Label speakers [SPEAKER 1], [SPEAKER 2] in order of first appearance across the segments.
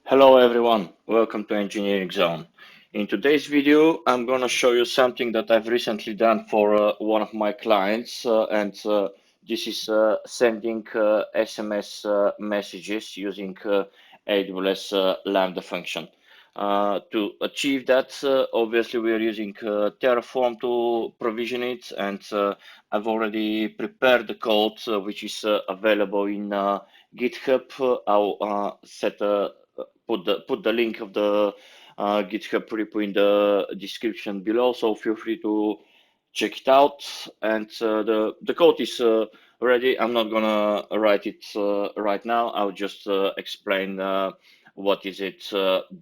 [SPEAKER 1] Hello everyone, welcome to Engineering Zone. In today's video, I'm going to show you something that I've recently done for one of my clients, and this is sending SMS messages using AWS Lambda Function. To achieve that, obviously we are using Terraform to provision it, and I've already prepared the code which is available in GitHub. I'll put the link of the GitHub repo in the description below, so feel free to check it out. And the code is ready. I'm not gonna write it right now. I'll just explain what is it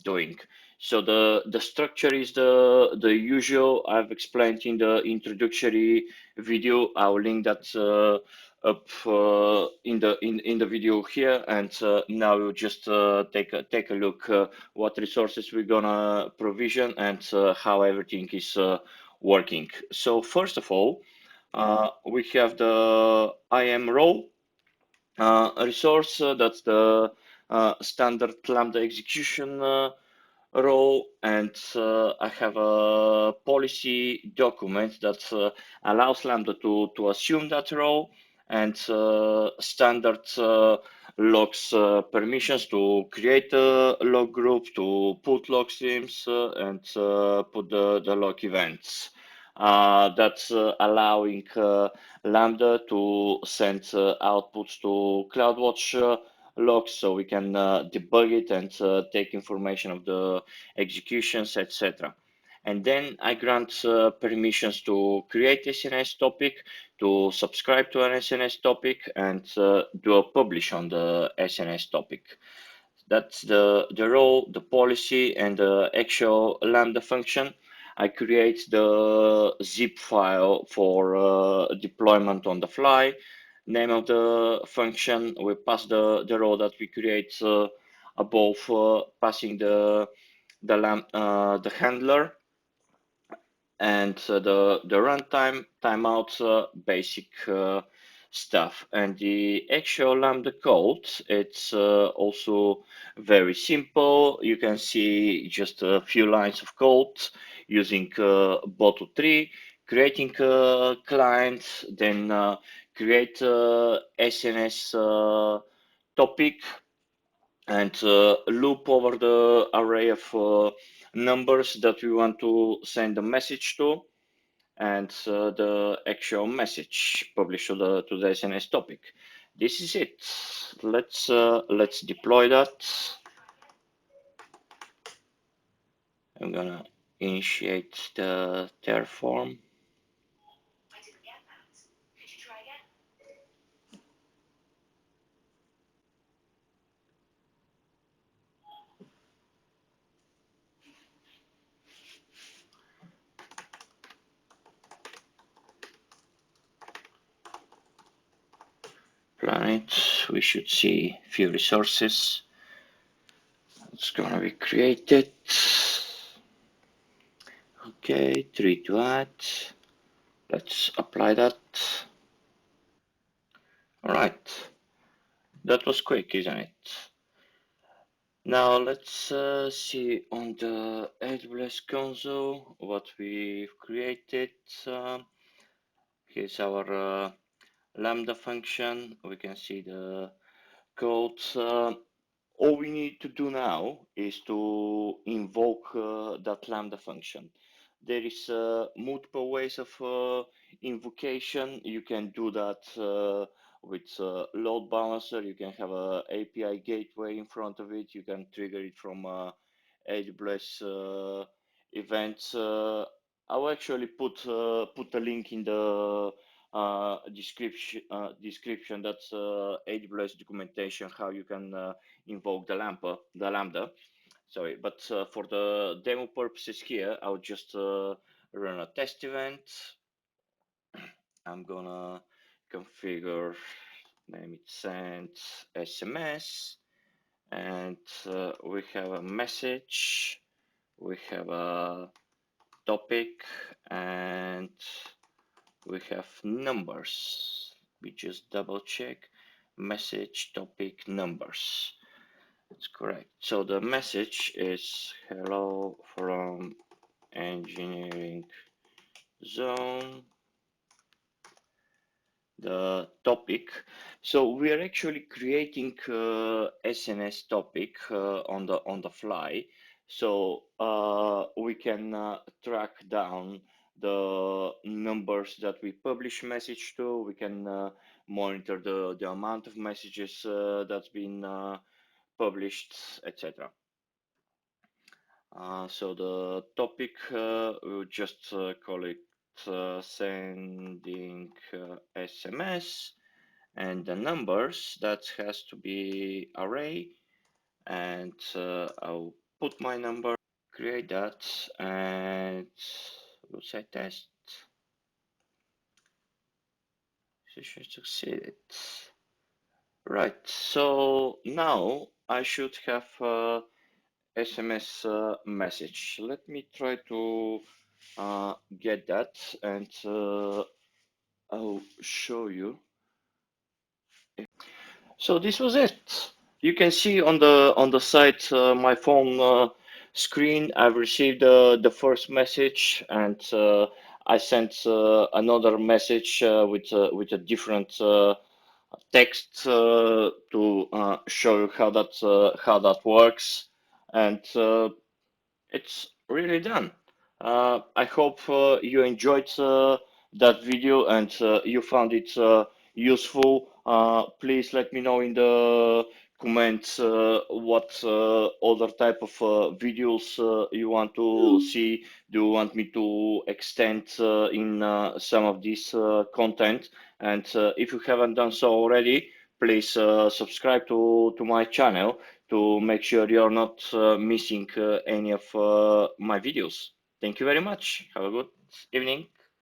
[SPEAKER 1] doing. So the structure is the usual. I've explained in the introductory video. I'll link that up in the video here, and now we'll just take a look what resources we're gonna provision and how everything is working. So first of all, we have the IAM role resource. That's the standard Lambda execution role, and I have a policy document that allows Lambda to assume that role, and standard logs permissions to create a log group, to put log streams, and put the log events. That's allowing Lambda to send outputs to CloudWatch logs, so we can debug it and take information of the executions, etc. And then I grant permissions to create SNS topic, to subscribe to an SNS topic, and do a publish on the SNS topic. That's the role, the policy, and the actual Lambda function. I create the zip file for deployment on the fly. Name of the function, we pass the role that we create above, passing the handler, and the runtime, timeout, basic stuff. And the actual Lambda code, it's also very simple. You can see just a few lines of code using Boto3, creating a client, then create a SNS topic, and loop over the array of numbers that we want to send a message to, and the actual message published to the SNS topic. This is it. Let's deploy that. I'm gonna initiate the Terraform. Planet. We should see a few resources. It's gonna be created. Okay, 3 to add. Let's apply that. All right, that was quick, isn't it? Now let's see on the AWS console what we've created. Here's our Lambda function. We can see the code. All we need to do now is to invoke that Lambda function. There is multiple ways of invocation. You can do that with load balancer. You can have a API gateway in front of it. You can trigger it from AWS events. I'll actually put a link in the description. That's AWS documentation how you can invoke the lambda. Sorry, but for the demo purposes here, I'll just run a test event. I'm gonna configure, name it send SMS, and we have a message, we have a topic, and we have numbers. We just double check message, topic, numbers. That's correct. So the message is hello from engineering zone. The topic. So we are actually creating SMS topic on the fly, so we can track down the numbers that we publish message to. We can monitor the amount of messages that's been published, etc. So the topic we'll just call it sending SMS, and the numbers that has to be array, and I'll put my number, create that, and we'll say test. Session succeeded. Right, so now I should have SMS message. Let me try to get that, and I'll show you. So this was it. You can see on the site my phone screen. I've received the first message, and I sent another message with a different text to show you how that works, and it's really done. I hope you enjoyed that video, and you found it useful. Please let me know in the comments what other type of videos you want to see. Do you want me to extend in some of this content? And if you haven't done so already, please subscribe to my channel to make sure you're not missing any of my videos. Thank you very much. Have a good evening.